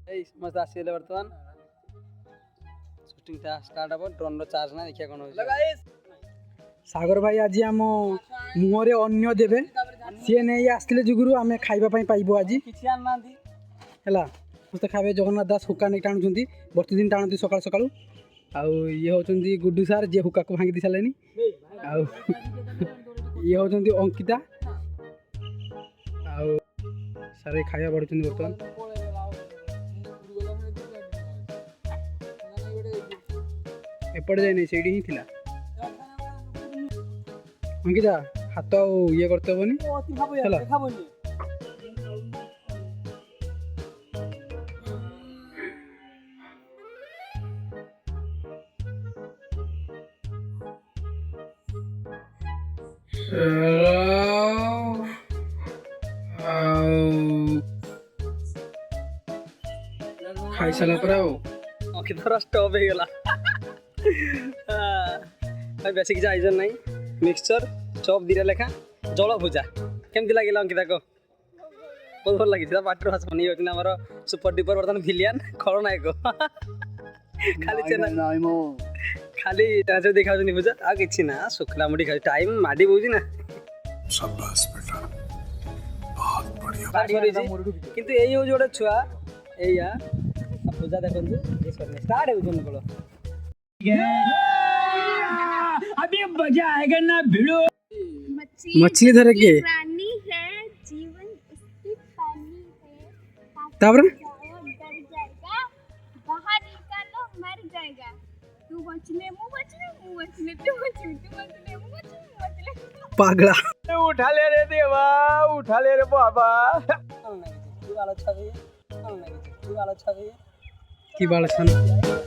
समस्त आसीले वर्तमान shooting start हम ड्रोन रो चार्ज ना देखिया कोन सागर भाई आज आम मुहरे अन्न देवे सी नहीं आसते जुगुरु आम खाइबा पाइबू आज किछि आन नांदी है मस्त खाए जगन्नाथ दास हुक्का नहीं टाणुंट प्रतिदिन टाणती सका सका आउ ये होचंदी गुड्डू सार जे हुक्का को भांगी दी सारे आउ ये होचंदी अंकिता आउ सारे खाया बढ़ुचंदी बर्तमान एपटे जाए नहीं सेठी ही थिला अंकिता हाथ ये करते हेनी चला खाई सारा पर अंकिता स्टॉप हो गला भाई बेसी किसी आयोजन नहीं मिक्सचर चॉप दिरा लेखा जल भुजा केमती लगे अंकिता को बहुत भल लगी बाटर हास बनी होती आम सुपर डुपर बर्तमान भिलियन खलनायक खाली खाली देखा भुजा आ कि ना शुक्ला मुड़ी खा टाइम माडी बोझी ना किंतु यही हूँ गोटे छुआ या पूजा देखो स्टार्ट हो अभी मजा आएगा ना भिड़ो मछली धरे के रानी है जीवन उसकी पानी है ताबर डर जाएगा बाहर निकालो मर जाएगा तू बचले मुंह बचले तू बचले मुंह बचले पागला उठा ले रे देवा उठा ले रे बाबा की बाल अच्छा